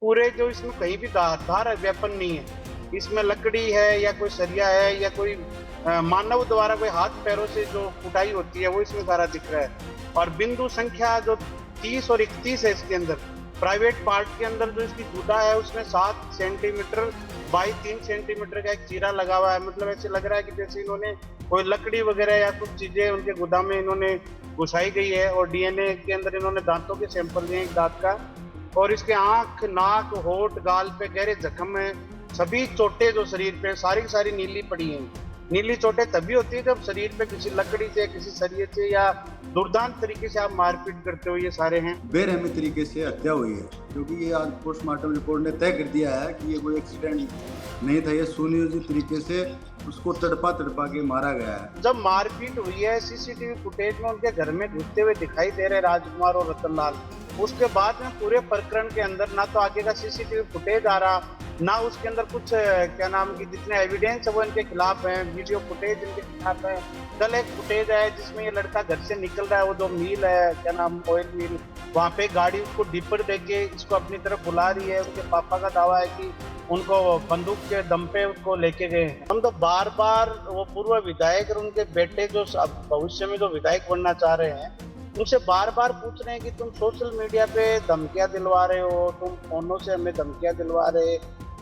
पूरे जो इसमें कहीं भी धार वेपन नहीं है, इसमें लकड़ी है या कोई सरिया है या कोई मानव द्वारा कोई हाथ पैरों से जो कुटाई होती है वो इसमें सारा दिख रहा है। और बिंदु संख्या जो 30 और 31 है इसके अंदर, प्राइवेट पार्ट के अंदर जो इसकी गुदा है उसमें 7 सेंटीमीटर बाई 3 सेंटीमीटर का एक चीरा लगा हुआ है। मतलब ऐसे लग रहा है कि जैसे इन्होंने कोई लकड़ी वगैरह या कुछ चीजें उनके गुदा में इन्होंने घुसाई गई है। और डीएनए के अंदर इन्होंने दांतों के सैंपल लिए, एक दांत का, और इसके आंख, नाक, होठ, गाल पे गहरे जख्म है। सभी चोटें जो शरीर पे सारी की सारी नीली पड़ी हैं। नीली चोटें तभी होती है जब शरीर पे किसी लकड़ी से, किसी सरिये से या दुर्दांत तरीके से आप मारपीट करते हो। ये सारे हैं बेरहमी तरीके से हत्या हुई है, क्योंकि ये आज पोस्टमार्टम रिपोर्ट ने तय कर दिया है कि ये कोई एक्सीडेंट नहीं था, ये सुनियोजित तरीके से उसको तड़पा के मारा गया है। जब मारपीट हुई है सीसीटीवी फुटेज में उनके घर में घुसते हुए दिखाई दे रहे राजकुमार और रतनलाल, उसके बाद में पूरे प्रकरण के अंदर ना तो आगे का सीसीटीवी फुटेज आ रहा, ना उसके अंदर कुछ क्या नाम की जितने एविडेंस है वो इनके खिलाफ है, वीडियो फुटेज इनके खिलाफ है। कल एक फुटेज है जिसमें ये लड़का घर से निकल रहा है, वो जो मिल है क्या नाम ऑयल मिल, वहाँ पे गाड़ी उसको डिपर देके इसको अपनी तरफ बुला रही है। उनके पापा का दावा है कि उनको बंदूक के दम पे उसको लेके गए। हम तो बार बार वो पूर्व विधायक और उनके बेटे जो भविष्य में जो विधायक बनना चाह रहे हैं उनसे बार बार पूछ रहे हैं कि तुम सोशल मीडिया पे धमकियां दिलवा रहे हो, तुम फोनों से हमें धमकियां दिलवा रहे,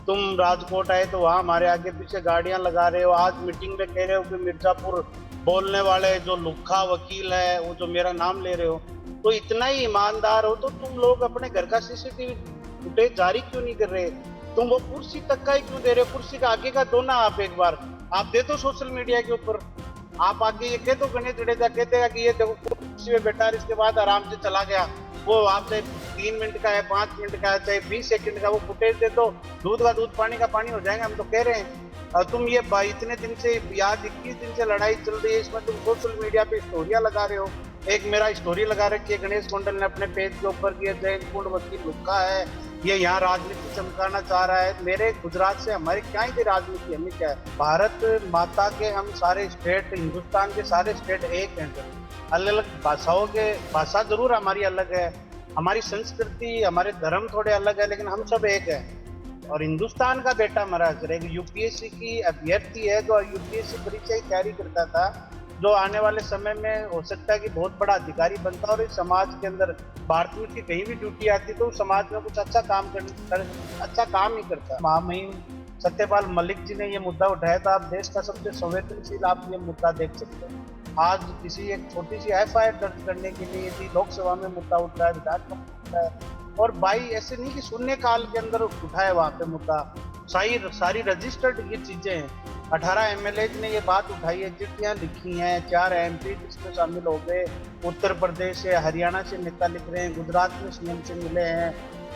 तुम राजकोट आए तो वहां हमारे आगे पीछे गाड़ियां लगा रहे हो, आज मीटिंग में कह रहे हो कि मिर्जापुर बोलने वाले जो लुखा वकील है वो जो मेरा नाम ले रहे हो। तो इतना ही ईमानदार हो तो तुम लोग अपने घर का सीसीटीवी फुटेज जारी क्यों नहीं कर रहे? तुम वो कुर्सी तक का ही क्यों दे रहे हो? कुर्सी का आगे का दो ना, आप एक बार आप दे दो सोशल मीडिया के ऊपर। आप आगे ये कह दो, गणेश जडेजा कहते कि ये देखो कुर्सी में बैठा, इसके बाद आराम से चला गया, वो आप चाहे 3 मिनट का है, 5 मिनट का है, चाहे 20 सेकंड का, वो फुटेज दे दो, दूध का दूध पानी का पानी हो जाएगा। हम तो कह रहे हैं। और तुम ये इतने दिन से, आज 21 दिन से लड़ाई चल रही है, इसमें तुम सोशल मीडिया पे स्टोरियां लगा रहे हो। एक मेरा स्टोरी लगा रखी है गणेश गोंडल ने अपने पेज के ऊपर की, जैन कुंड वकील लुक्का है, ये यहाँ राजनीति चमकाना चाह रहा है। मेरे गुजरात से हमारे क्या ही थी राजनीति, हमें क्या है? भारत माता के हम सारे स्टेट, हिंदुस्तान के सारे स्टेट एक हैं। अलग अलग भाषाओं के, भाषा जरूर हमारी अलग है, हमारी संस्कृति, हमारे धर्म थोड़े अलग है, लेकिन हम सब एक हैं। और हिंदुस्तान का बेटा महाराज एक यूपीएससी की अभ्यर्थी है जो यूपीएससी परीक्षा की तैयारी करता था, जो आने वाले समय में हो सकता है कि बहुत बड़ा अधिकारी बनता और इस समाज के अंदर भारत में उसकी कहीं भी ड्यूटी आती तो उस समाज में कुछ अच्छा काम अच्छा काम ही करता। महामहिम सत्यपाल मलिक जी ने ये मुद्दा उठाया था। आप देश का सबसे संवेदनशील आप ये मुद्दा देख सकते हैं। आज किसी एक छोटी सी एफआईआर दर्ज करने के लिए यदि लोकसभा में मुद्दा उठ रहा है, विधानसभा में उठ रहा है, और भाई ऐसे नहीं कि शून्य काल के अंदर उठाए वहां पे मुद्दा, सारी रजिस्टर्ड ये चीजें हैं। 18 एमएलए ने ये बात उठाई है, चिट्ठियां लिखी हैं, 4 एमपी इसमें शामिल हो गए, उत्तर प्रदेश से, हरियाणा से नेता लिख रहे हैं, गुजरात में सीएम से मिले हैं।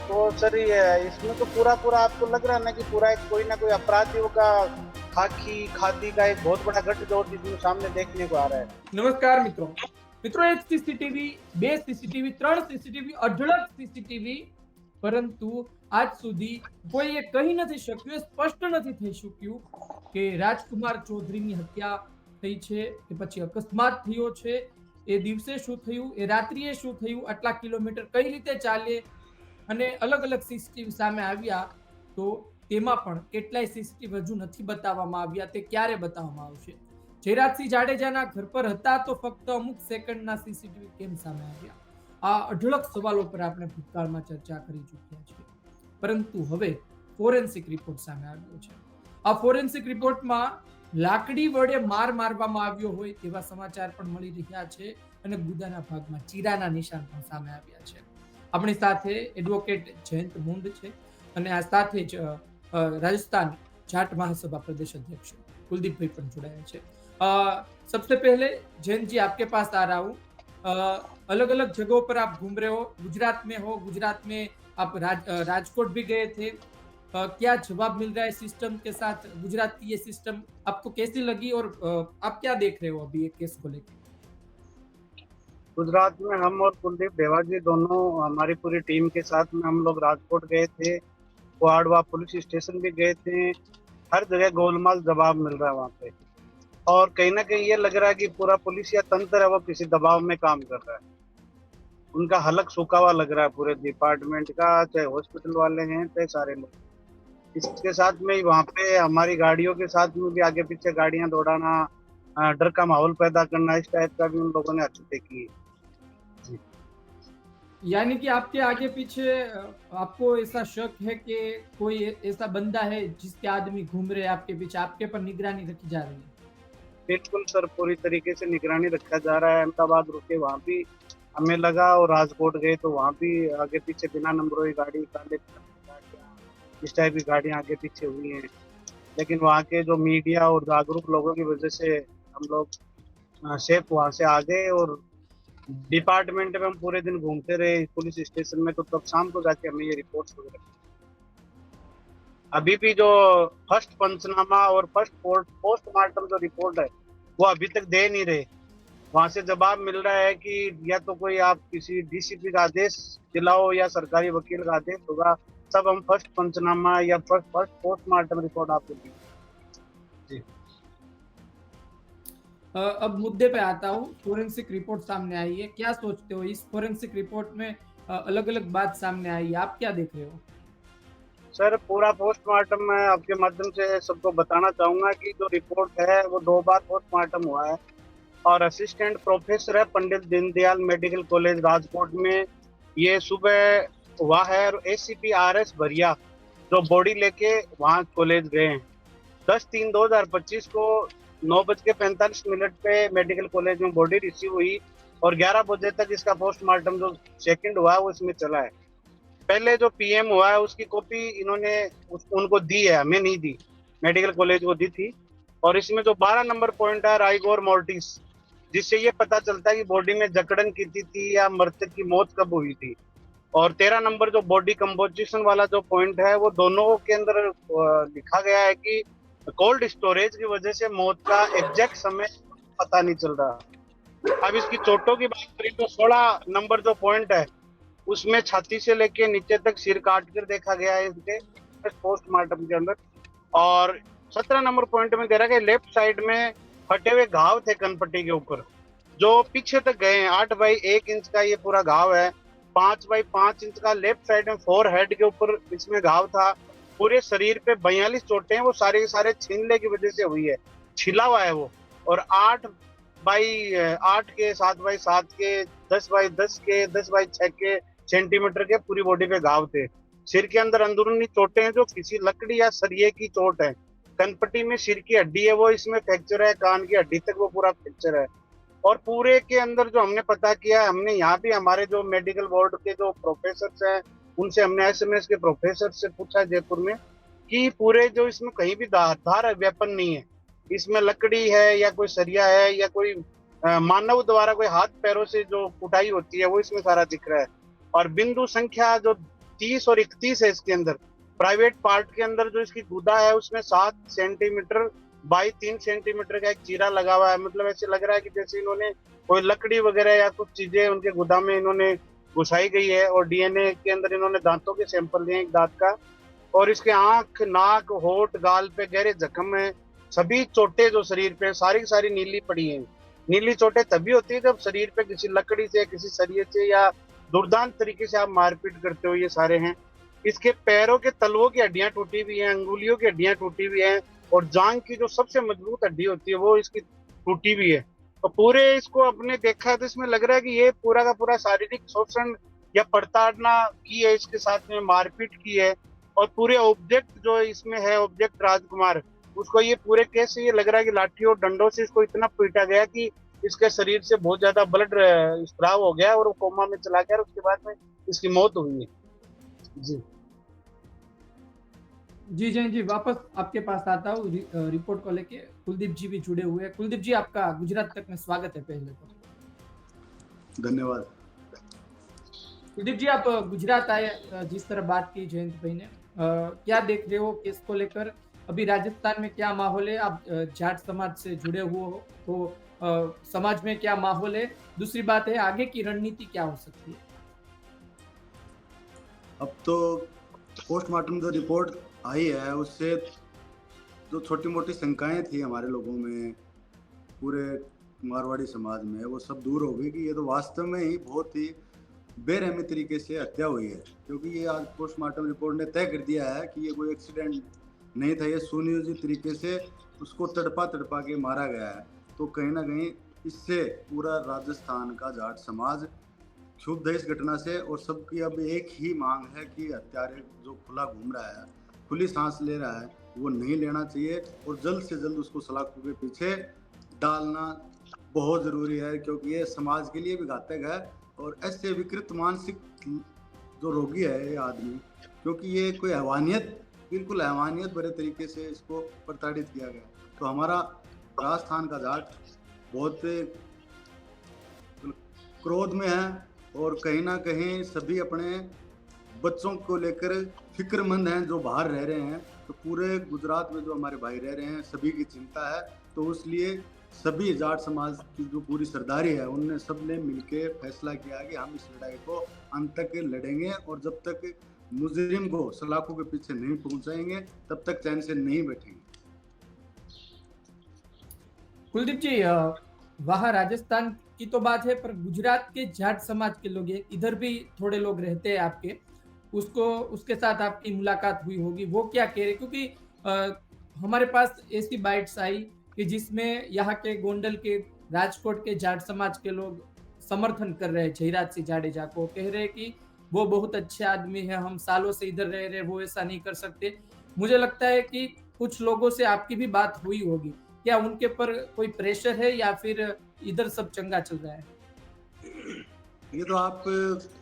तो सर इसमें तो पूरा आपको लग रहा है ना कि पूरा एक कोई ना कोई अपराधियों का खादी का एक बहुत बड़ा गठजोड़ जिसमें सामने देखने को आ रहा है। नमस्कार मित्रों, एक सीसीटीवी, 2 सीसीटीवी, 3 सीसीटीवी, अઢળક सीसीटीवी, પરંતુ આજ સુધી કોઈએ કહી નથી શક્યું, સ્પષ્ટ નથી થઈ શક્યું કે રાજકુમાર ચૌધરીની હત્યા થઈ છે કે પછી અકસ્માત થયો છે, એ દિવસે શું થયું, એ રાત્રિએ શું થયું, આટલા કિલોમીટર કઈ રીતે ચાલે, અને અલગ અલગ સીસીટીવી સામે આવ્યા તો તેમાં પણ કેટલાય સીસીટીવી હજુ નથી બતાવવામાં આવ્યા, તે ક્યારે બતાવવામાં આવશે? જયરાજસિંહ જાડેજાના ઘર પર હતા તો ફક્ત અમુક સેકન્ડના સીસીટીવી કેમ સામે આવ્યા? આ અઢળક સવાલો પર આપણે ભૂતકાળમાં ચર્ચા કરી ચૂક્યા છીએ, પરંતુ હવે ફોરેન્સિક રિપોર્ટ સામે આવ્યો છે. આ ફોરેન્સિક રિપોર્ટમાં લાકડી વડે માર મારવામાં આવ્યો હોય તેવા સમાચાર પણ મળી રહ્યા છે અને ગુદાના ભાગમાં ચીરાના નિશાન પણ સામે આવ્યા છે. આપણી સાથે એડવોકેટ જયંત મુંડ છે અને આ સાથે જ રાજસ્થાન જાટ महासभा प्रदेश अध्यक्ष कुलदीप भाई પણ જોડાયા છે. सबसे पहले जैन जी आपके पास आ रहा हूँ. अलग अलग जगहों पर आप घूम रहे हो, गुजरात में हो, गुजरात में आप राजकोट भी गए थे. क्या जवाब मिल रहा है सिस्टम के साथ? गुजरात की ये सिस्टम आपको कैसी लगी और आप क्या देख रहे हो अभी ये केस को लेकर? गुजरात में हम और कुलदीप देवा जी दोनों हमारी पूरी टीम के साथ में हम लोग राजकोट गए थे, वाड़वा पुलिस स्टेशन भी गए थे। हर जगह गोलमाल जवाब मिल रहा है वहाँ पे, और कहीं ना कहीं ये लग रहा है कि पूरा पुलिस या तंत्र है वो किसी दबाव में काम कर रहा है। उनका हलक सूखा हुआ लग रहा है पूरे डिपार्टमेंट का, चाहे हॉस्पिटल वाले हैं चाहे सारे लोग। इसके साथ में ही वहां पे हमारी गाड़ियों के साथ में भी आगे पीछे गाड़ियां दौड़ाना, डर का माहौल पैदा करना, इस टाइप का भी उन लोगों ने हरकतें की। जी। यानी कि आपके आगे पीछे आपको ऐसा शक है कि कोई ऐसा बंदा है जिसके आदमी घूम रहे हैं आपके पीछे, आपके पर निगरानी रखी जा रही है? बिल्कुल सर, पूरी तरीके से निगरानी रखा जा रहा है। अहमदाबाद रुके वहां भी हमें लगा, और राजकोट गए तो वहां भी आगे पीछे बिना नंबरों की गाड़ी, काले गाड़ियां, इस टाइप की गाड़ियां आगे पीछे हुई हैं। लेकिन वहाँ के जो मीडिया और जागरूक लोगों की वजह से हम लोग सेफ वहां से आ गए। और डिपार्टमेंट में हम पूरे दिन घूमते रहे पुलिस स्टेशन में, तो तब शाम को जाके हमें ये रिपोर्ट वगैरह। अभी भी जो फर्स्ट पंचनामा और फर्स्ट पोस्टमार्टम जो रिपोर्ट है वो अभी तक दे नहीं रहे। वहां से जवाब मिल रहा है कि या तो कोई आप किसी डीसीपी का आदेश दिलाओ या सरकारी वकील का आदेश होगा, तब हम फर्स्ट पंचनामा या फर्स्ट पोस्टमार्टम रिपोर्ट आपको देंगे। जी। अब मुद्दे पे आता हूँ। फोरेंसिक रिपोर्ट सामने आई है, क्या सोचते हो इस फोरेंसिक रिपोर्ट में? अलग अलग बात सामने आई है, आप क्या देख रहे हो? सर, पूरा पोस्टमार्टम मैं आपके माध्यम से सबको बताना चाहूंगा कि जो रिपोर्ट है वो 2 बार पोस्टमार्टम हुआ है, और असिस्टेंट प्रोफेसर है पंडित दीनदयाल मेडिकल कॉलेज राजकोट में, ये सुबह हुआ है। और एसीपी आरएस भरिया जो बॉडी लेके वहाँ कॉलेज गए हैं 10/3/2025 को 9:45 पे मेडिकल कॉलेज में बॉडी रिसीव हुई, और 11 बजे तक इसका पोस्टमार्टम जो सेकंड हुआ है वो इसमें चला है। पहले जो पीएम हुआ है उसकी कॉपी इन्होंने उनको दी है, हमें नहीं दी, मेडिकल कॉलेज को दी थी। और इसमें जो 12 नंबर पॉइंट है राइगोर मोर्टिस, जिससे ये पता चलता है कि बॉडी में जकड़न की थी या मृतक की मौत कब हुई थी। और 13 नंबर जो बॉडी कंपोजिशन वाला जो पॉइंट है वो दोनों के अंदर लिखा गया है कि कोल्ड स्टोरेज की वजह से मौत का एग्जैक्ट समय पता नहीं चल रहा। अब इसकी चोटों की बात करें तो 16 नंबर जो पॉइंट है उसमें छाती से लेके नीचे तक सिर काट कर देखा गया है इसके पोस्टमार्टम के अंदर। और 17 नंबर पॉइंट में दे रहा है कि लेफ्ट साइड में फटे हुए घाव थे कनपट्टी के ऊपर जो पीछे तक गए हैं। 8/1 इंच का ये पूरा घाव है, 5/5 इंच का लेफ्ट साइड में फोर हेड के ऊपर इसमें घाव था। पूरे शरीर पे 42 चोटें हैं, वो सारे के सारे छीनने की वजह से हुई है, छिला हुआ है वो। और 8/8 के, 7/7 के, 10/10 के, 10/6 के सेंटीमीटर के पूरी बॉडी पे घाव थे। सिर के अंदर अंदरूनी चोटें हैं जो किसी लकड़ी या सरिये की चोट है। कनपट्टी में सिर की हड्डी है वो इसमें फ्रैक्चर है, कान की हड्डी तक वो पूरा फ्रैक्चर है। और पूरे के अंदर जो हमने पता किया, हमने यहाँ भी हमारे जो मेडिकल बोर्ड के जो प्रोफेसर हैं उनसे हमने एसएमएस के प्रोफेसर से पूछा जयपुर में कि पूरे जो इसमें कहीं भी धार वेपन नहीं है, इसमें लकड़ी है या कोई सरिया है या कोई मानव द्वारा कोई हाथ पैरों से जो कुटाई होती है वो इसमें सारा दिख रहा है। और बिंदु संख्या जो 30 और 31 है इसके अंदर, प्राइवेट पार्ट के अंदर जो इसकी गुदा है उसमें 7 सेंटीमीटर बाई 3 सेंटीमीटर का एक चीरा लगा हुआ है। मतलब ऐसे लग रहा है कि जैसे इन्होंने कोई लकड़ी वगैरह या कुछ चीजें उनके गुदा में इन्होंने घुसाई गई है। और डीएनए के अंदर इन्होंने दांतों के सैंपल लिए, एक दांत का, और इसके आंख, नाक, होठ, गाल पे गहरे जख्म है। सभी चोटें जो शरीर पे सारी की सारी नीली पड़ी हैं। नीली चोटें तभी होती है जब शरीर पे किसी लकड़ी से, किसी सरिये से या दुर्दांत तरीके से आप मारपीट करते हो, ये सारे हैं। इसके पैरों के तलवों की हड्डियां टूटी हुई हैं, अंगुलियों की हड्डियां टूटी हुई हैं, और जांग की जो सबसे मजबूत हड्डी होती है वो इसकी टूटी हुई है। तो पूरे इसको अपने देखा तो इसमें लग रहा है कि ये पूरा का पूरा शारीरिक शोषण या प्रताड़ना की है, इसके साथ में मारपीट की है। और पूरे ऑब्जेक्ट जो इसमें है, ऑब्जेक्ट राजकुमार, उसको ये पूरे केस से ये लग रहा है कि लाठी और डंडों से इसको इतना पीटा गया कि इसके शरीर से बहुत ज्यादा ब्लड स्त्राव हो गया और वो कोमा में चला गया, और उसके बाद में इसकी मौत हुई है। जी जी जैन जी, वापस आपके पास आता हूँ रिपोर्ट को लेके। कुलदीप जी भी जुड़े हुए हैं। कुलदीप जी, आपका गुजरात तक में स्वागत है। पहले तो धन्यवाद। कुलदीप जी, आप गुजरात आए, जिस तरह बात की जयंत भाई ने, क्या देख रहे हो केस को लेकर? अभी राजस्थान में क्या माहौल है? आप जाट समाज से जुड़े हुए हो तो समाज में क्या माहौल है? दूसरी बात है, आगे की रणनीति क्या हो सकती है? अब तो पोस्टमार्टम जो रिपोर्ट आई है उससे जो छोटी मोटी शंकाएं थी हमारे लोगों में, पूरे मारवाड़ी समाज में, वो सब दूर हो गई कि ये तो वास्तव में ही बहुत ही बेरहमी तरीके से हत्या हुई है, क्योंकि ये आज पोस्टमार्टम रिपोर्ट ने तय कर दिया है कि ये कोई एक्सीडेंट नहीं था, ये सुनियोजित तरीके से उसको तड़पा तड़पा के मारा गया है। तो कहीं ना कहीं इससे पूरा राजस्थान का जाट समाज क्षुब्ध है इस घटना से, और सबकी अब एक ही मांग है कि हत्यारे जो खुला घूम रहा है, खुली सांस ले रहा है, वो नहीं लेना चाहिए और जल्द से जल्द उसको सलाखों के पीछे डालना बहुत ज़रूरी है, क्योंकि ये समाज के लिए भी घातक है। और ऐसे विकृत मानसिक जो रोगी है ये आदमी, क्योंकि ये कोई हैवानियत, बिल्कुल हैवानियत भरे तरीके से इसको प्रताड़ित किया गया। तो हमारा राजस्थान का जाट बहुत क्रोध में है और कहीं ना कहीं सभी अपने बच्चों को लेकर फिक्रमंद हैं जो बाहर रह रहे हैं। तो पूरे गुजरात में जो हमारे भाई रह रहे हैं सभी की चिंता है। तो इसलिए सभी जाट समाज की जो पूरी सरदारी है उनने सबने मिलके फैसला किया कि हम इस लड़ाई को अंत तक लड़ेंगे और जब तक मुजरिम को सलाखों के पीछे नहीं पहुंचाएंगे तब तक चैन से नहीं बैठेंगे। कुलदीप जी, वहाँ राजस्थान की तो बात है, पर गुजरात के जाट समाज के लोग हैं, इधर भी थोड़े लोग रहते हैं आपके, उसके साथ आपकी मुलाकात हुई होगी, वो क्या कह रहे? क्योंकि हमारे पास ऐसी बाइट्स आई कि जिसमें यहाँ के गोंडल के, राजकोट के जाट समाज के लोग समर्थन कर रहे हैं जयराज सिंह जाडेजा को, कह रहे हैं कि वो बहुत अच्छे आदमी है, हम सालों से इधर रह रहे, वो ऐसा नहीं कर सकते। मुझे लगता है कि कुछ लोगों से आपकी भी बात हुई होगी, क्या उनके पर कोई प्रेशर है या फिर इधर सब चंगा चल रहा है? ये तो आप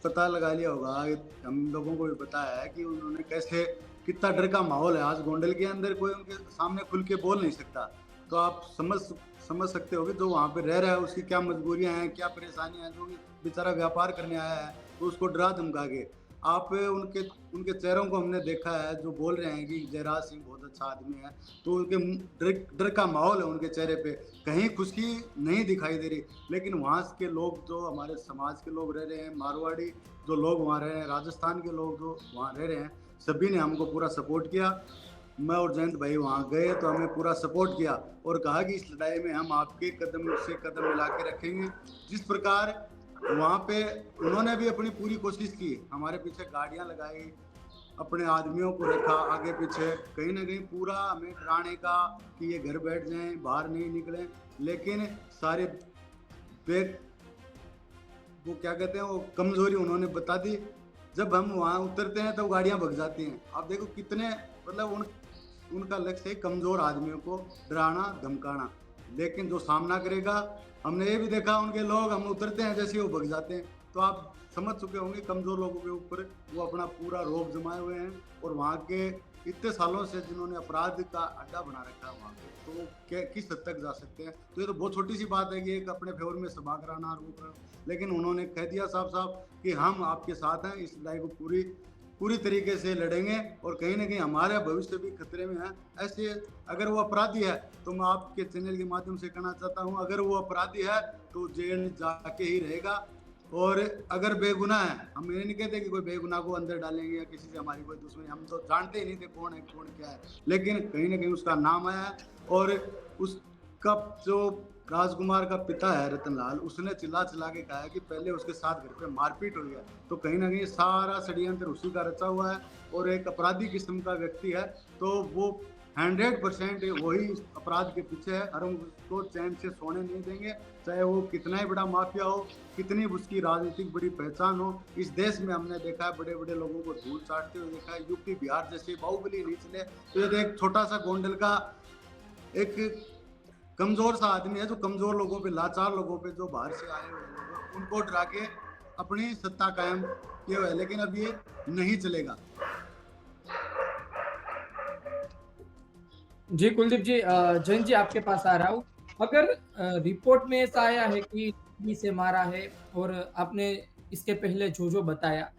पता लगा लिया होगा, हम लोगों को भी पता है कि उन्होंने कैसे, कितना डर का माहौल है आज गोंडल के अंदर, कोई उनके सामने खुल के बोल नहीं सकता। तो आप समझ सकते हो कि जो वहाँ पे रह रहा है उसकी क्या मजबूरियां हैं, क्या परेशानियां हैं। जो बेचारा व्यापार करने आया है तो उसको डरा धमका के आप उनके चेहरों को हमने देखा है, जो बोल रहे हैं कि जयराज सिंह बहुत अच्छा आदमी है, तो उनके डर का माहौल है उनके चेहरे पे, कहीं खुशी नहीं दिखाई दे रही। लेकिन वहाँ के लोग, जो हमारे समाज के लोग रह रहे हैं, मारवाड़ी जो लोग वहाँ रह रहे हैं, राजस्थान के लोग जो वहाँ रह रहे हैं, सभी ने हमको पूरा सपोर्ट किया। मैं और जयंत भाई वहाँ गए तो हमें पूरा सपोर्ट किया और कहा कि इस लड़ाई में हम आपके कदम से कदम मिला के रखेंगे। जिस प्रकार वहाँ पे उन्होंने भी अपनी पूरी कोशिश की, हमारे पीछे गाड़ियाँ लगाई, अपने आदमियों को रखा आगे पीछे, कहीं ना कहीं पूरा हमें डराने का कि ये घर बैठ जाएं, बाहर नहीं निकलें। लेकिन सारे वो क्या कहते हैं, वो कमजोरी उन्होंने बता दी। जब हम वहाँ उतरते हैं तो गाड़ियाँ भग जाती हैं। आप देखो कितने, मतलब उनका लक्ष्य है कमजोर आदमियों को डराना धमकाना, लेकिन जो सामना करेगा, हमने ये भी देखा उनके लोग, हम उतरते हैं जैसे वो भग जाते हैं। तो आप समझ चुके होंगे कमजोर लोगों के ऊपर वो अपना पूरा रोब जमाए हुए हैं। और वहाँ के इतने सालों से जिन्होंने अपराध का अड्डा बना रखा है वहाँ पे, तो वो किस हद तक जा सकते हैं। तो ये तो बहुत छोटी सी बात है कि एक अपने फेवर में सभा कराना, रोक, लेकिन उन्होंने कह दिया साफ साफ कि हम आपके साथ हैं, इस लड़ाई को पूरी तरीके से लड़ेंगे और कहीं ना कहीं हमारा भविष्य भी खतरे में है। ऐसे अगर वो अपराधी है तो मैं आपके चैनल के माध्यम से कहना चाहता हूँ, अगर वो अपराधी है तो जेल जाके ही रहेगा। और अगर बेगुनाह है, हम ये नहीं कहते कि कोई बेगुनाह को अंदर डालेंगे या किसी से हमारी कोई दुश्मनी, हम तो जानते ही नहीं थे कौन है कौन क्या है, लेकिन कहीं ना कहीं उसका नाम आया है। और उसका जो राजकुमार का पिता है रतनलाल, उसने चिल्ला के कहा है कि पहले उसके साथ घर पे मारपीट हुई है। तो कहीं ना कहीं सारा षड्यंत्र उसी का रचा हुआ है और एक अपराधी किस्म का व्यक्ति है, तो वो 100% वही अपराध के पीछे है। और हम उसको चैन से सोने नहीं देंगे, चाहे वो कितना ही बड़ा माफिया हो, कितनी उसकी राजनीतिक बड़ी पहचान हो। इस देश में हमने देखा है बड़े बड़े लोगों को धूल चाटते हुए देखा है, यूपी बिहार जैसे बाहुबली नहीं चले, तो ये एक छोटा सा गोंडल का एक कमजोर सा आदमी है जो कमजोर लोगों पे, लाचार लोगों पे, जो बाहर से आए हुए लोग, उनको डरा के अपनी सत्ता कायम किए हुए, लेकिन अब ये नहीं चलेगा। जी कुलदीप जी, जैन जी आपके पास आ रहा हूँ। अगर रिपोर्ट में ऐसा आया है कि लकड़ी से मारा है और आपने इसके पहले जो बताया,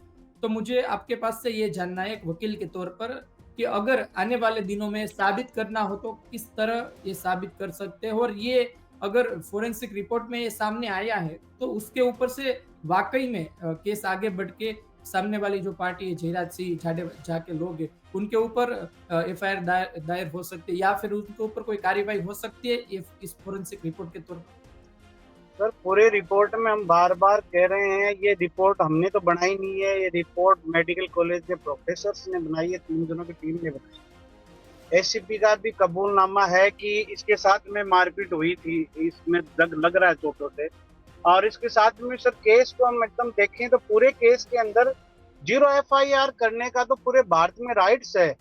तो मुझे आपके पास से ये जानना है एक वकील के तौर पर कि अगर आने वाले दिनों में साबित करना हो तो किस तरह ये साबित कर सकते हैं, और ये अगर फोरेंसिक रिपोर्ट में ये सामने आया है तो उसके ऊपर से वाकई में केस आगे बढ़ के सामने वाली जो पार्टी है जयराज सिंह जाडेजा के लोग हैं उनके ऊपर एफआईआर दायर हो सकती है या फिर उनके ऊपर कोई कार्यवाही हो सकती है इस फोरेंसिक रिपोर्ट के तौर पर? सर पूरे रिपोर्ट में हम बार बार कह रहे हैं, ये रिपोर्ट हमने तो बनाई नहीं है, ये रिपोर्ट मेडिकल कॉलेज के प्रोफेसर्स ने बनाई है, 3 जनों की टीम ने बनाई। एससीपी का भी कबूलनामा है कि इसके साथ में मारपीट हुई थी, इसमें लग रहा है चोटों से। और इसके साथ में सर केस को हम एकदम देखें तो पूरे केस के अंदर 0 एफआईआर करने का तो पूरे भारत में राइट्स है।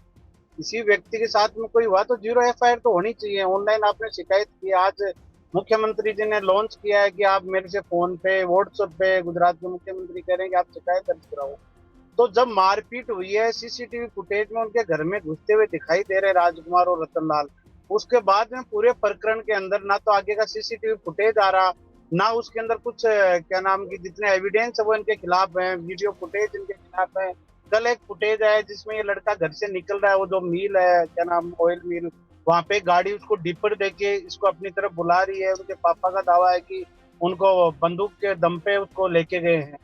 किसी व्यक्ति के साथ में कोई हुआ तो 0 एफआईआर तो होनी चाहिए। ऑनलाइन आपने शिकायत की, आज मुख्यमंत्री जी ने लॉन्च किया है कि आप मेरे से फोन पे व्हाट्सएप पे गुजरात के मुख्यमंत्री कह रहे हैं कि आप शिकायत दर्ज कराओ। तो जब मारपीट हुई है, सीसीटीवी फुटेज में उनके घर में घुसते हुए दिखाई दे रहे राजकुमार और रतनलाल, उसके बाद में पूरे प्रकरण के अंदर ना तो आगे का सीसीटीवी फुटेज आ रहा, ना उसके अंदर कुछ क्या नाम की जितने एविडेंस है वो इनके खिलाफ है, वीडियो फुटेज इनके खिलाफ है। कल एक फुटेज है जिसमें ये लड़का घर से निकल रहा है, वो जो मिल है क्या नाम ऑयल मिल, वहां पे गाड़ी उसको डिपर देके इसको अपनी तरफ बुला रही है। उनके पापा का दावा है कि उनको बंदूक के दम पे उसको लेके गए हैं।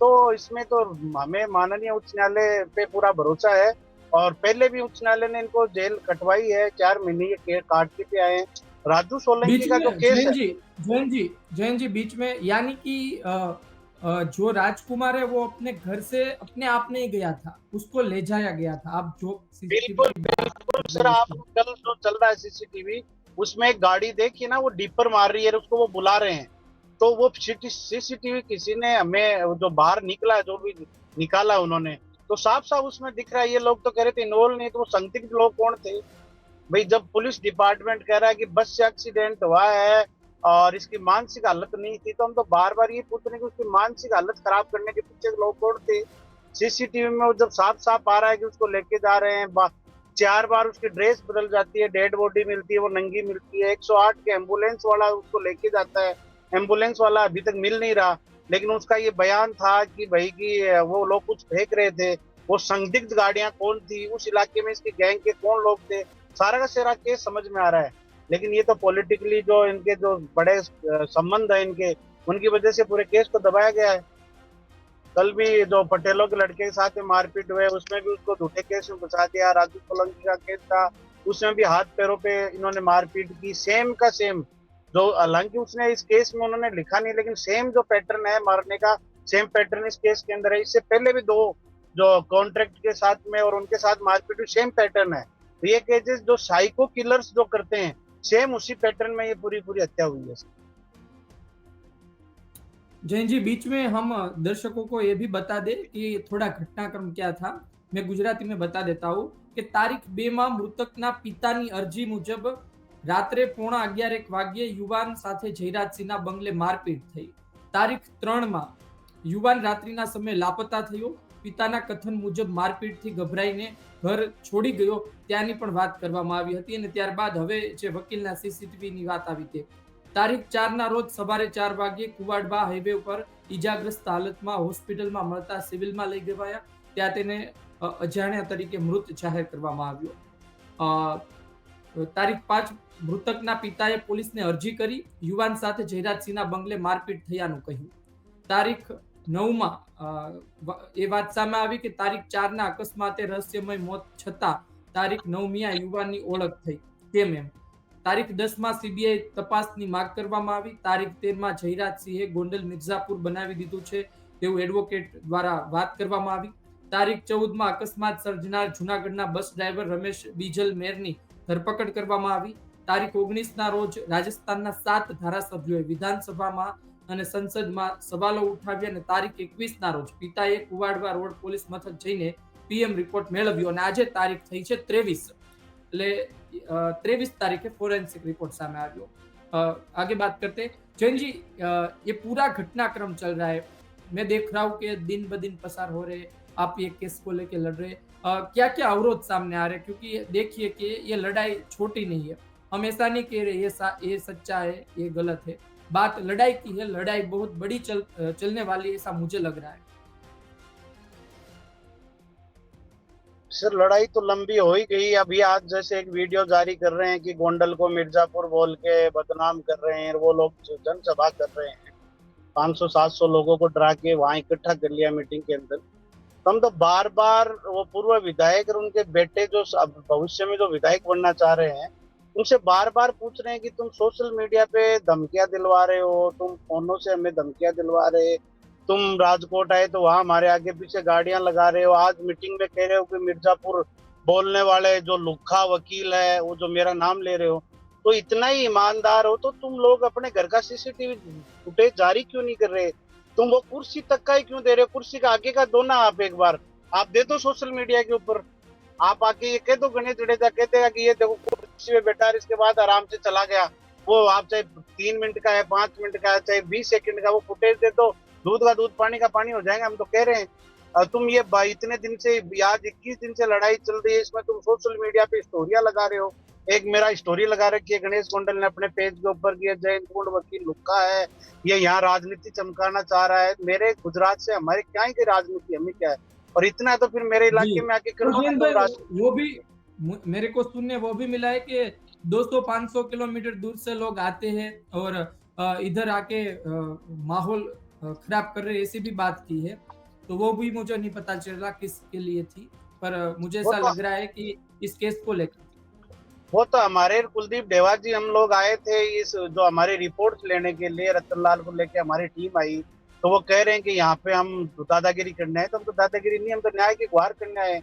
तो इसमें तो हमें माननीय उच्च न्यायालय पे पूरा भरोसा है, और पहले भी उच्च न्यायालय ने इनको जेल कटवाई है, 4 महीने ये काट के आए हैं। राजू सोलंकी बीच का में जो केस है, जैन जी बीच में, यानी कि जो राजकुमार है वो अपने घर से अपने आप नहीं गया था, उसको ले जाया गया था। आप जो बिल्कुल बिल्कुल सर, आप कल जो चल रहा है सीसीटीवी, उसमें एक गाड़ी देखिए ना, वो डिपर मार रही है, उसको वो बुला रहे हैं। तो वो सीसीटीवी किसी ने हमें जो बाहर निकला है, जो भी निकाला उन्होंने, तो साफ साफ उसमें दिख रहा है। ये लोग तो कह रहे थे इन्वॉल्व नहीं, तो वो संदिग्ध लोग कौन थे भाई? जब पुलिस डिपार्टमेंट कह रहा है कि बस से एक्सीडेंट हुआ है और इसकी मानसिक हालत नहीं थी, तो हम तो बार बार ये पूछ रहे हैं कि उसकी मानसिक हालत खराब करने के पीछे लोग कौन थे? सीसीटीवी में जब साफ साफ आ रहा है कि उसको लेके जा रहे हैं, 4 बार उसकी ड्रेस बदल जाती है, डेड बॉडी मिलती है, वो नंगी मिलती है। 108 के एम्बुलेंस वाला उसको लेके जाता है, एम्बुलेंस वाला अभी तक मिल नहीं रहा, लेकिन उसका ये बयान था कि भाई कि वो लोग कुछ फेंक रहे थे। वो संदिग्ध गाड़ियां कौन थी, उस इलाके में इसके गैंग के कौन लोग थे, सारा का सारा केस समझ में आ रहा है। लेकिन ये तो पॉलिटिकली जो इनके जो बड़े संबंध है इनके, उनकी वजह से पूरे केस को दबाया गया है। कल भी जो पटेलों के लड़के के साथ में मारपीट हुए, उसमें भी उसको झूठे केस में फंसा दिया। राजू सोलंकी का केस था, उसमें भी हाथ पैरों पे इन्होंने मारपीट की, सेम का सेम। जो हालांकि उसने इस केस में उन्होंने लिखा नहीं, लेकिन सेम जो पैटर्न है मारने का, सेम पैटर्न इस केस के अंदर है। इससे पहले भी 2 जो कॉन्ट्रैक्ट के साथ में और उनके साथ मारपीट हुई, सेम पैटर्न है। तो ये केसेस जो साइको किलर्स जो करते हैं, सेम उसी पैटर्न में ये पूरी हत्या हुई है। जैन जी बीच में हम दर्शकों को ये भी बता दे कि थोड़ा घटनाक्रम क्या था। मैं गुजराती में बता देता हूँ कि तारीख 2 માં મૃતકના પિતાની અરજી મુજબ રાત્રે 11:30 વાગ્યે યુવાન સાથે જયરાજસિંહના બંગલે મારપીટ થઈ। તારીખ 3 માં યુવાન રાત્રિના સમયે લાપતા થયો। પિતાના કથન મુજબ મારપીટથી ગભરાઈને ઘર છોડી ગયો ત્યાંની પણ વાત કરવામાં આવી હતી। અને ત્યારબાદ હવે જે વકીલના સીસીટીવીની વાત આવી તે તારીખ 4 ના રોજ સવારે 4 વાગ્યે કુવાડબા હાઈવે ઉપર ઈજાગ્રસ્ત હાલતમાં હોસ્પિટલમાં મળતા સિવિલમાં લઈ ગવાયા। ત્યાં તેને અજાણ્યા તરીકે મૃત જાહેર કરવામાં આવ્યો। તારીખ 5 મૃતકના પિતાએ પોલીસને અરજી કરી યુવાન સાથે જયરાજસિંહના બંગલે મારપીટ થયાનું કહ્યું। તારીખ 9 માં એ વાત સામે આવી કે તારીખ 4 ના અકસ્માતે રહસ્યમય મોત છતાં તારીખ 9મીએ યુવાનની ઓળખ થઈ કેમ એમ। તારીખ 10 માં સીબીઆઈ તપાસની માંગ કરવામાં આવી। તારીખ 13 માં જયરાજસિંહે ગોંડલ મિર્ઝાપુર બનાવી દીધું છે તેવું એડવોકેટ દ્વારા વાત કરવામાં આવી। તારીખ 14 માં અકસ્માત સર્જનાર જૂનાગઢના બસ ડ્રાઈવર રમેશ બીજલ મેરની ધરપકડ કરવામાં આવી। તારીખ 19 ના રોજ રાજસ્થાનના 7 ધારાસભ્યોએ વિધાનસભામાં અને સંસદમાં સવાલો ઉઠાવ્યા અને તારીખ 21 ના રોજ પિતાએ કુવાડવા રોડ પોલીસ મથક જઈને પીએમ રિપોર્ટ મેળવ્યો અને આજે તારીખ થઈ છે 23, એટલે 23 तारीखे फोरेंसिक रिपोर्ट सामने આવ્યો। आगे बात करते हैं जैन जी, ये पूरा घटनाक्रम चल रहा है, मैं देख रहा हूँ कि दिन ब दिन पसार हो रहे, आप ये केस को लेके लड़ रहे, क्या क्या अवरोध सामने आ रहे? क्योंकि देखिए कि ये लड़ाई छोटी नहीं है। हम ऐसा नहीं कह रहे ये सच्चा है ये गलत है, बात लड़ाई की है, लड़ाई बहुत बड़ी चलने वाली है, ऐसा मुझे लग रहा है। सर लड़ाई तो लंबी हो ही गई। अभी आज जैसे एक वीडियो जारी कर रहे हैं कि गोंडल को मिर्जापुर बोल के बदनाम कर रहे हैं, वो लोग जनसभा कर रहे हैं, 500-700 लोगों को डरा के वहां इकट्ठा कर लिया मीटिंग के अंदर। तो हम तो बार बार वो पूर्व विधायक और उनके बेटे जो भविष्य में जो विधायक बनना चाह रहे हैं, उनसे बार बार पूछ रहे हैं कि तुम सोशल मीडिया पे धमकियां दिलवा रहे हो, तुम फोनों से हमें धमकियां दिलवा रहे, तुम राजकोट आए तो वहां हमारे आगे पीछे गाड़ियां लगा रहे हो, आज मीटिंग में कह रहे हो कि मिर्जापुर बोलने वाले जो लुक्खा वकील है वो जो मेरा नाम ले रहे हो, तो इतना ही ईमानदार हो तो तुम लोग अपने घर का सीसीटीवी फुटेज जारी क्यों नहीं कर रहे? तुम वो कुर्सी तक का ही क्यों दे रहे हो? कुर्सी का आगे का दो ना, आप एक बार आप दे दो सोशल मीडिया के ऊपर। आप आके ये कह दो, गणेश जडेजा कहते हैं कि ये देखो कुर्सी पे बैठा है, इसके बाद आराम से चला गया, वो आप चाहे 3 मिनट का है, 5 मिनट का है, चाहे 20 सेकंड का, वो फुटेज दे दो, दूध का दूध पानी का पानी हो जाएगा। हम तो कह रहे हैं तुम ये इतने दिन से, आज 21 दिन से लड़ाई चल रही है, इसमें तुम सोशल मीडिया पे स्टोरियां लगा रहे हो। एक मेरा स्टोरी लगा रखी है गणेश गोंडल ने अपने पेज के ऊपर की, जयंत कुंड वकील लुक्का है, ये यहाँ राजनीति चमकाना चाह रहा है। मेरे गुजरात से हमारे क्या ही की राजनीति, हमें क्या है? और इतना है तो फिर मेरे जी इलाके में आके कर तो दो ना जयंत तुम भाई, वो भी मेरे को सुनने वो भी मिला है कि 200-500 किलोमीटर दूर से लोग आते हैं और इधर आके माहौल खराब कर रहे हैं, ऐसी भी बात की है। तो वो भी मुझे नहीं पता चला किसके लिए थी, पर मुझे वो ऐसा तो लग रहा है कि इस केस को लेकर। वो तो हमारे कुलदीप डेवा जी, हम लोग आए थे इस जो हमारी रिपोर्ट लेने के लिए, रतनलाल को लेके हमारी टीम आई, तो वो कह रहे हैं कि यहाँ पे हम दादागिरी करना है, तो हम तो दादागिरी नहीं, हम तो न्याय की गुहार करना है।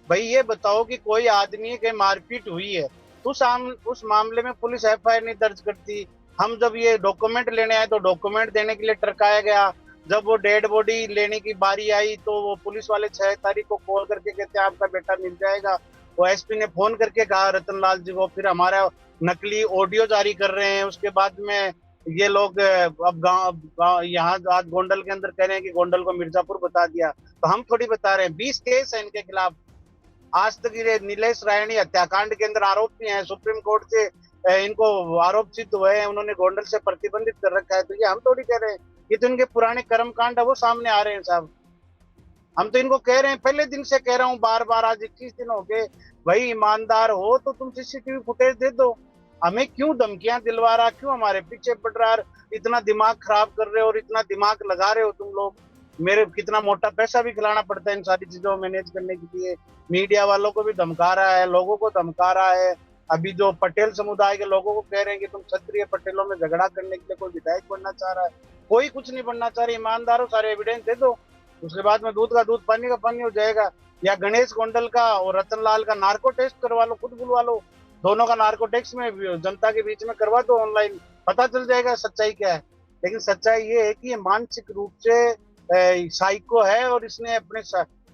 भाई ये बताओ कि कोई आदमी के मारपीट हुई है, उस मामले में पुलिस एफआईआर नहीं दर्ज करती। हम जब ये डॉक्यूमेंट लेने आए तो डॉक्यूमेंट देने के लिए टरकाया गया, जब वो डेड बॉडी लेने की बारी आई तो वो पुलिस वाले 6 तारीख को कॉल करके कहते हैं आपका बेटा मिल जाएगा। वो एसपी ने फोन करके कहा रतनलाल जी को, फिर हमारा नकली ऑडियो जारी कर रहे हैं। उसके बाद में ये लोग अब गांव यहाँ आज गोंडल के अंदर कह रहे हैं कि गोंडल को मिर्जापुर बता दिया, तो हम थोड़ी बता रहे हैं। 20 केस है इनके खिलाफ। आज तक ये नीलेश रायणी हत्याकांड के अंदर आरोपी हैं, सुप्रीम कोर्ट से इनको आरोप सिद्ध हुए हैं, उन्होंने गोंडल से प्रतिबंधित कर रखा है। तो ये हम थोड़ी कह रहे हैं, ये तो इनके पुराने कर्म कांड है वो सामने आ रहे हैं साहब। हम तो इनको कह रहे हैं, पहले दिन से कह रहा हूँ बार बार, आज 21 दिन हो गए। भाई ईमानदार हो तो तुम सीसीटीवी फुटेज दे दो, हमें क्यों धमकियां दिलवा रहा, क्यों हमारे पीछे पड़ रहा, इतना दिमाग खराब कर रहे हो और इतना दिमाग लगा रहे हो तुम लोग। मेरे कितना मोटा पैसा भी खिलाना पड़ता है इन सारी चीजों को मैनेज करने के लिए। मीडिया वालों को भी धमका रहा है, लोगों को धमका रहा है। अभी जो पटेल समुदाय के लोगों को कह रहे हैं कि तुम क्षत्रिय पटेलों में झगड़ा करने के लिए कोई विधायक बनना चाह रहा है, कोई कुछ नहीं बनना चाह रहा। ईमानदार हो, सारे एविडेंस दे दो, उसके बाद में दूध का दूध पानी का पानी हो जाएगा। या गणेश गोंडल का और रतनलाल का नार्को टेस्ट करवा लो, खुद बुलवा लो, दोनों का नार्को टेस्ट में जनता के बीच में करवा दो ऑनलाइन, पता चल जाएगा सच्चाई क्या है। लेकिन सच्चाई ये है कि ये मानसिक रूप से साइको है और इसने अपने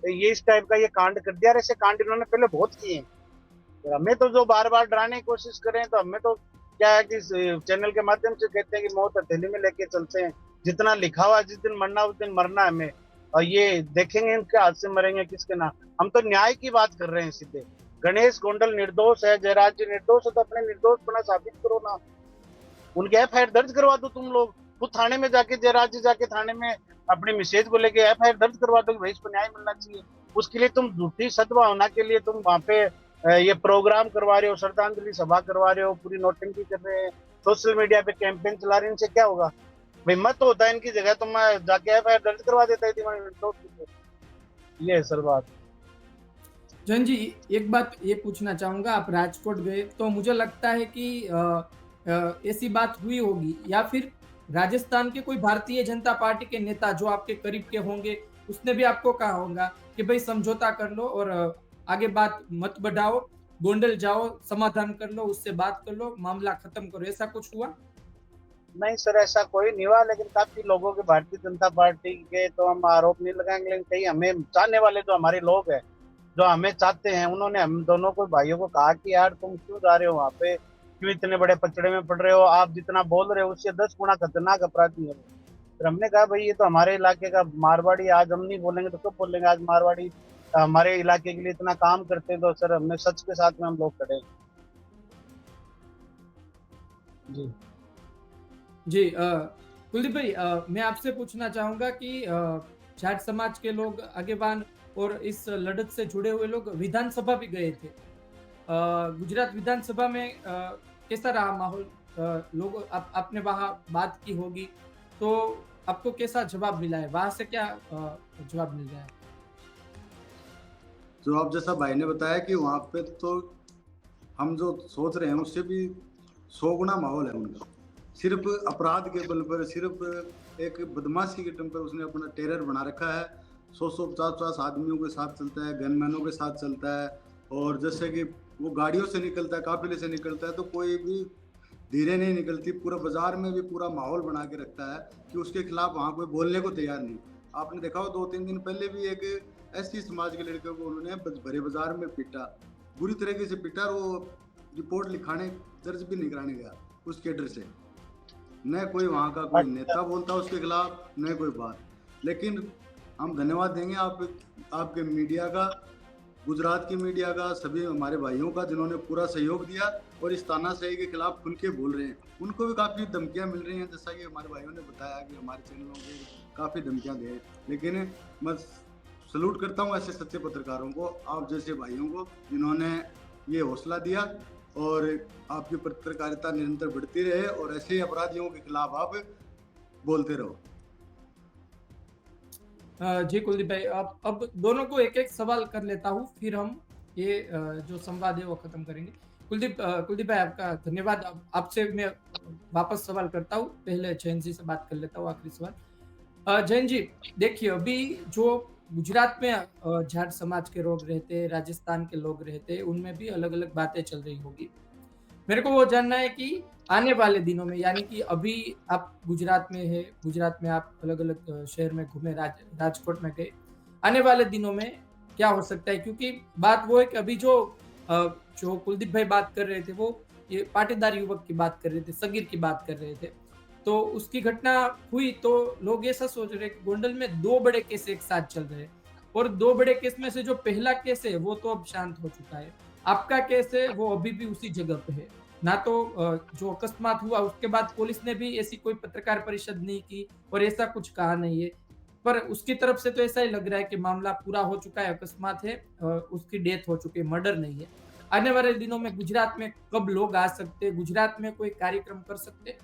ये इस टाइप का ये कांड कर दिया। ऐसे कांड इन्होंने पहले बहुत किए हैं। तो हमें तो जो बार बार डराने की कोशिश करें, तो हमें तो क्या है कि चैनल के माध्यम से कहते हैं कि मौत हथेली में लेके चलते हैं, जितना लिखा हुआ जिस दिन मरना उस दिन मरना है हमें, और ये देखेंगे इनके हाथ से मरेंगे किसके ना। हम तो न्याय की बात कर रहे हैं सीधे। गणेश गोंडल निर्दोष है, जयराज जी निर्दोष है, तो अपने निर्दोष बना साबित करो ना, उनके एफआईआर दर्ज करवा दो तुम लोग। खुद थाने में जाके, जयराज जी जाके थाने में अपनी मिसेज को लेके एफआईआर दर्ज करवा दो कि भाई इसको न्याय मिलना चाहिए। उसके लिए तुम झूठी सद्भावना के लिए तुम वहां पे ये प्रोग्राम करवा रहे हो, श्रद्धांजलि सभा करवा रहे हो, पूरी नोटंकी कर रहे हैं, सोशल मीडिया पे कैंपेन चला रहे हैं। इनसे क्या होगा भाई? मत होता है इनकी जगह तो मैं जाके एफआईआर दर्ज करवा देता है। ये है सर बात। जैन जी, एक बात ये पूछना चाहूंगा, आप राजकोट गए तो मुझे लगता है कि ऐसी बात हुई होगी, या फिर राजस्थान के कोई भारतीय जनता पार्टी के नेता जो आपके करीब के होंगे उसने भी आपको कहा होगा कि भाई समझौता कर लो और आगे बात मत बढ़ाओ, गोंडल जाओ, समाधान कर लो, उससे बात कर लो, मामला खत्म करो, ऐसा कुछ हुआ? नहीं सर, ऐसा कोई नहीं हुआ, लेकिन काफी लोगों के भारतीय जनता पार्टी के तो हम आरोप नहीं लगाएंगे, लेकिन कई हमें चाहने वाले जो हमारे लोग हैं, जो हमें चाहते हैं, उन्होंने हम दोनों को भाइयों को कहा कि यार तुम क्यों जा रहे हो वहाँ पे, क्यों इतने बड़े पचड़े में पड़ रहे हो, आप जितना बोल रहे हो उससे 10 गुना खतरनाक अपराधी है। फिर हमने कहा भाई ये तो हमारे इलाके का मारवाड़ी, आज हम नहीं बोलेंगे तो कब बोलेंगे? आज मारवाड़ी हमारे इलाके के लिए इतना काम करते हैं, तो सर हमने सच के साथ में हम लोग खड़े हैं। जी जी कुलदीप भाई, मैं आपसे पूछना चाहूंगा कि जाट समाज के लोग आगेवान और इस लड़त से जुड़े हुए लोग विधानसभा भी गए थे। गुजरात विधानसभा में कैसा रहा माहौल? लोग आपने वहां बात की होगी, तो आपको कैसा जवाब मिला है वहां से? क्या जवाब मिल रहा है? जो आप जैसा भाई ने बताया कि वहाँ पे तो हम जो सोच रहे हैं उससे भी 100 गुना माहौल है उनका। सिर्फ अपराध के बल पर, सिर्फ एक बदमाशी के दम पर उसने अपना टेरर बना रखा है। 100 50 आदमियों के साथ चलता है, गनमैनों के साथ चलता है। और जैसे कि वो गाड़ियों से निकलता है, काफिले से निकलता है, तो कोई भी धीरे नहीं निकलती। पूरा बाजार में भी पूरा माहौल बना के रखता है कि उसके खिलाफ वहाँ कोई बोलने को तैयार नहीं। आपने देखा हो 2-3 दिन पहले भी एक एससी समाज के लड़के को उन्होंने भरे बाजार में पीटा, बुरी तरीके से पीटा। और वो रिपोर्ट लिखाने दर्ज भी नहीं कराने गया उस केडर से। न कोई वहाँ का कोई नेता बोलता उसके खिलाफ, न कोई बात। लेकिन हम धन्यवाद देंगे आपके मीडिया का, गुजरात की मीडिया का, सभी हमारे भाइयों का जिन्होंने पूरा सहयोग दिया और इस तानाशाही के खिलाफ खुल के बोल रहे हैं। उनको भी काफ़ी धमकियां मिल रही हैं, जैसा कि हमारे भाइयों ने बताया कि हमारे चैनलों पे काफ़ी धमकियां दे। लेकिन मैं सलूट करता हूं ऐसे सच्चे पत्रकारों को, आप जैसे भाइयों को, जिन्होंने ये हौसला दिया। और आपकी पत्रकारिता निरंतर बढ़ती रहे और ऐसे अपराधियों के खिलाफ आप बोलते रहो। जी कुलदीप भाई, अब दोनों को एक एक सवाल कर लेता हूँ, फिर हम ये जो संवाद है वो खत्म करेंगे। कुलदीप भाई, आपका धन्यवाद। आपसे मैं वापस सवाल करता हूँ, पहले जैन जी से बात कर लेता हूँ, आखिरी सवाल। जैन जी, देखिए अभी जो गुजरात में जाट समाज के लोग रहते, राजस्थान के लोग रहते, उनमें भी अलग अलग बातें चल रही होगी। मेरे को वो जानना है कि आने वाले दिनों में, यानी कि अभी आप गुजरात में है, गुजरात में आप अलग अलग शहर में घूमे, राजकोट में गए, आने वाले दिनों में क्या हो सकता है? क्योंकि बात वो है कि अभी जो कुलदीप भाई बात कर रहे थे, वो ये पाटीदार युवक की बात कर रहे थे, सगीर की बात कर रहे थे। तो उसकी घटना हुई तो लोग ऐसा सोच रहे कि गोंडल में 2 बड़े केस एक साथ चल रहे हैं, और 2 बड़े केस में से जो पहला केस है वो तो अब शांत हो चुका है। आपका केस है वो अभी भी उसी जगह पे है। ना तो जो अकस्मात हुआ उसके बाद पुलिस ने भी ऐसी कोई पत्रकार परिषद नहीं की और ऐसा कुछ कहा नहीं है। पर उसकी तरफ से तो ऐसा ही लग रहा है कि मामला पूरा हो चुका है, अकस्मात है, उसकी डेथ हो चुकी है, मर्डर नहीं है। आने वाले दिनों में गुजरात में कब लोग आ सकते हैं? गुजरात में कोई कार्यक्रम कर सकते हैं?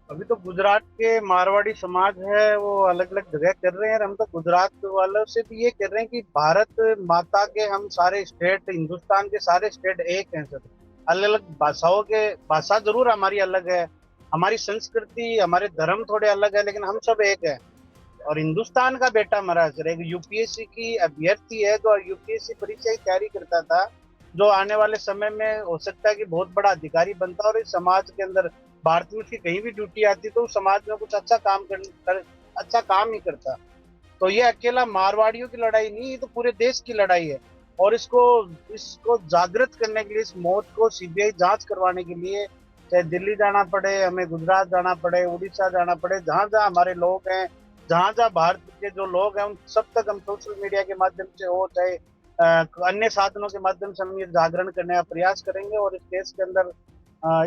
अभी तो गुजरात के मारवाड़ी समाज है वो अलग अलग जगह कर रहे हैं, और हम तो गुजरात वालों से भी ये कह रहे हैं कि भारत माता के हम सारे स्टेट, हिंदुस्तान के सारे स्टेट एक हैं सर। अलग अलग भाषाओं के, भाषा जरूर हमारी अलग है, हमारी संस्कृति, हमारे धर्म थोड़े अलग है, लेकिन हम सब एक है। और हिंदुस्तान का बेटा मरा सर, एक यूपीएससी की अभ्यर्थी है जो यूपीएससी परीक्षा की तैयारी करता था, जो आने वाले समय में हो सकता है कि बहुत बड़ा अधिकारी बनता, और इस समाज के अंदर भारत में उसकी कहीं भी ड्यूटी आती तो उस समाज में कुछ अच्छा अच्छा काम ही करता। तो ये अकेला मारवाड़ियों की लड़ाई नहीं, ये तो पूरे देश की लड़ाई है। और इसको इसको जागृत करने के लिए, इस मौत को सीबीआई जांच करवाने के लिए, चाहे दिल्ली जाना पड़े, हमें गुजरात जाना पड़े, उड़ीसा जाना पड़े, जहां जहां हमारे लोग हैं, जहां जहां भारत के जो लोग हैं, उन सब तक हम सोशल मीडिया के माध्यम से हो, चाहे अन्य साधनों के माध्यम से हम ये जागरण करने का प्रयास करेंगे और इस केस के अंदर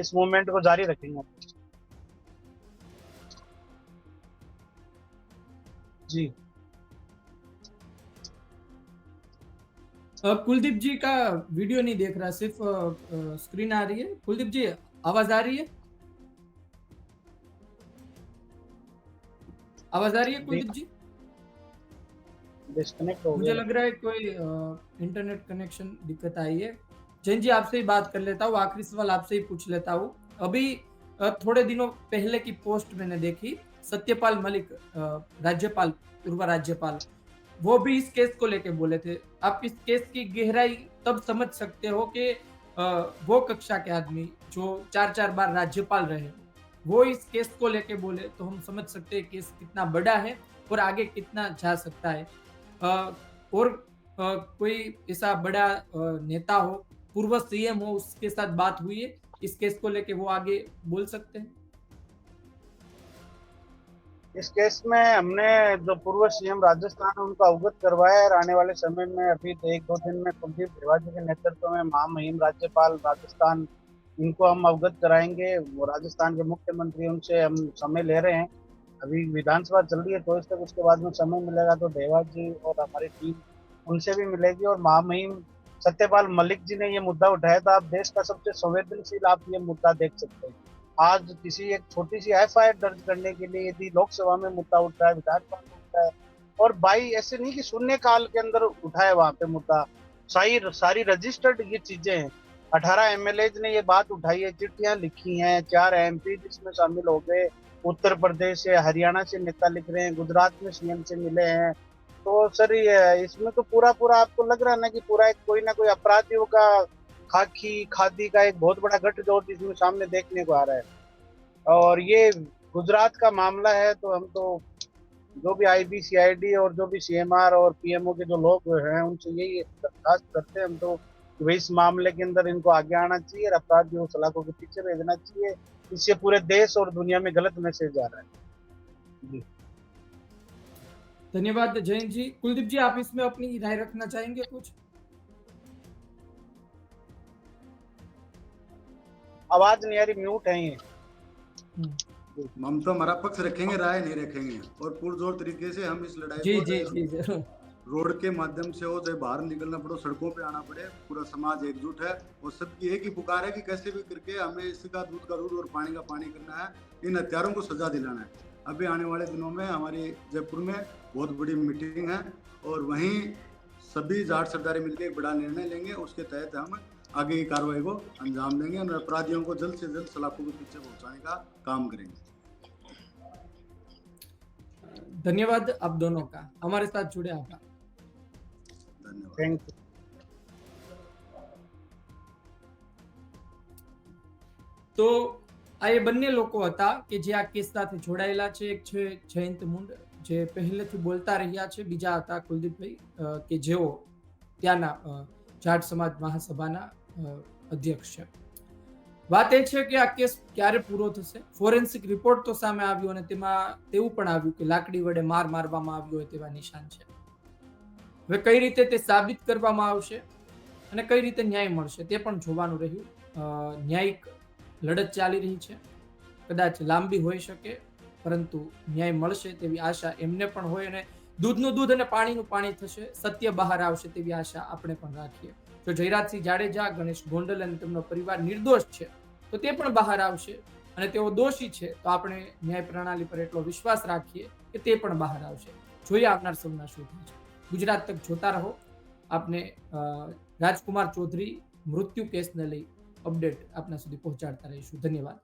इस मूवमेंट को जारी रखेंगे। जी कुलदीप जी का वीडियो नहीं देख रहा, सिर्फ स्क्रीन आ रही है। कुलदीप जी, आवाज आ रही है? आवाज आ रही है कुलदीप जी? डिस्कनेक्ट हो मुझे गया। लग रहा है कोई इंटरनेट कनेक्शन दिक्कत आई है। जैन जी, आपसे ही बात कर लेता हूँ, आखिरी सवाल आपसे ही पूछ लेता हूँ। अभी थोड़े दिनों पहले की पोस्ट मैंने देखी, सत्यपाल मलिक, राज्यपाल, पूर्व राज्यपाल, वो भी इस केस को लेके बोले थे। आप इस केस की गहराई तब समझ सकते हो कि वो कक्षा के आदमी जो 4-4 बार राज्यपाल रहे, वो इस केस को लेके बोले, तो हम समझ सकते हैं केस कितना बड़ा है और आगे कितना जा सकता है। और कोई ऐसा बड़ा नेता हो, पूर्व सीएम हो, उसके साथ बात हुई है इस केस को लेके, वो आगे बोल सकते हैं? इस केस में हमने जो पूर्व सीएम राजस्थान उनको अवगत करवाया है, और आने वाले समय में अभी 1-2 दिन में कुलदीप धनखड़ जी के नेतृत्व में महामहिम राज्यपाल राजस्थान, इनको हम अवगत कराएंगे। वो राजस्थान के मुख्यमंत्री, उनसे हम समय ले रहे हैं। अभी विधानसभा चल रही है तो इस तक, उसके बाद में समय मिलेगा तो धनखड़ जी और हमारी टीम उनसे भी मिलेगी। और महामहिम सत्यपाल मलिक जी ने ये मुद्दा उठाया था। आप देश का सबसे संवेदनशील आप ये मुद्दा देख सकते हैं। आज किसी एक छोटी सी एफआईआर दर्ज करने के लिए यदि लोकसभा में मुद्दा उठता है, विधानसभा में उठता है, और भाई ऐसे नहीं कि शून्य काल के अंदर उठाए वहां पे मुद्दा, सारी सारी रजिस्टर्ड ये चीजें हैं। 18 एमएलए ने ये बात उठाई है, चिट्ठियां लिखी हैं, 4 एमपी जिसमें शामिल हो गए, उत्तर प्रदेश से, हरियाणा से नेता लिख रहे हैं, गुजरात में सीएम से मिले हैं। तो सर ये इसमें तो पूरा पूरा आपको लग रहा है ना कि पूरा एक कोई ना कोई अपराधियों का खाकी खादी का एक बहुत बड़ा गठजोड़ इसमें सामने देखने को आ रहा है। और ये गुजरात का मामला है, तो हम तो जो भी आईबीसीआईडी और जो भी सीएमआर और पीएमओ के जो लोग हैं उनसे यही दरखास्त करते हैं हम तो कि भाई इस मामले के अंदर इनको आगे आना चाहिए और अपराधियों को सलाखों के पीछे भेजना चाहिए। इससे पूरे देश और दुनिया में गलत मैसेज जा रहा है। जी धन्यवाद जयंत जी। कुलदीप जी, आप इसमें अपनी राय रखना चाहेंगे कुछ? आवाज नहीं आ रही, म्यूट है ये। हम तो हमारा पक्ष रखेंगे, राय नहीं रखेंगे, और पुरजोर तरीके से हम इस लड़ाई जी को जी जी जरूर। रोड के माध्यम से हो, चाहे बाहर निकलना पड़े, सड़कों पे आना पड़े, पूरा समाज एकजुट है और सबकी एक ही पुकार है कि कैसे भी करके हमें इसका दूध का दूध और पानी का पानी करना है, इन हत्यारों को सजा दिलाना है। अभी आने वाले दिनों में हमारी जयपुर में बहुत बड़ी मीटिंग है और वहीं सभी जाट सरदारी मिलकर एक बड़ा निर्णय लेंगे, उसके तहत हम आगे की कार्रवाई को अंजाम देंगे और अपराधियों को जल्द से जल्द सलाखों के पीछे पहुंचाने का काम करेंगे। धन्यवाद आप दोनों का हमारे साथ जुड़े आभार। धन्यवाद। Thank you. તો આ એ બંને લોકો હતા કે જે આ કેસ સાથે જોડાયેલા છે। એક છે જયંત મુંડ, જે પહેલેથી બોલતા રહ્યા છે। બીજા હતા કુલદીપભાઈ કે જેઓ ત્યાંના જાટ સમાજ મહાસભાના અધ્યક્ષ છે। વાત એ છે કે આ કેસ ક્યારે પૂરો થશે? ફોરેન્સિક રિપોર્ટ તો સામે આવ્યો અને તેમાં તેવું પણ આવ્યું કે લાકડી વડે માર મારવામાં આવ્યો હોય તેવા નિશાન છે। હવે કઈ રીતે તે સાબિત કરવામાં આવશે અને કઈ રીતે ન્યાય મળશે તે પણ જોવાનું રહ્યું। ન્યાયિક લડત ચાલી રહી છે, કદાચ લાંબી હોઈ શકે પરંતુ ન્યાય મળશે તેવી આશા એમને પણ હોય અને દૂધનું દૂધ અને પાણીનું પાણી થશે, સત્ય બહાર આવશે તેવી આશા આપણે પણ રાખીએ। જો જયરાજસિંહ જાડેજા, ગણેશ ગોંડલ અને તેમનો પરિવાર નિર્દોષ છે તો તે પણ બહાર આવશે અને તેઓ દોષી છે તો આપણે ન્યાય પ્રણાલી પર એટલો વિશ્વાસ રાખીએ કે તે પણ બહાર આવશે। જોઈએ આવનાર સમયમાં શું થાય છે। ગુજરાત તક જોતા રહો। આપને રાજકુમાર ચૌધરી મૃત્યુ કેસને લઈ અપડેટ આપના સુધી પહોંચાડતા રહીશું। ધન્યવાદ।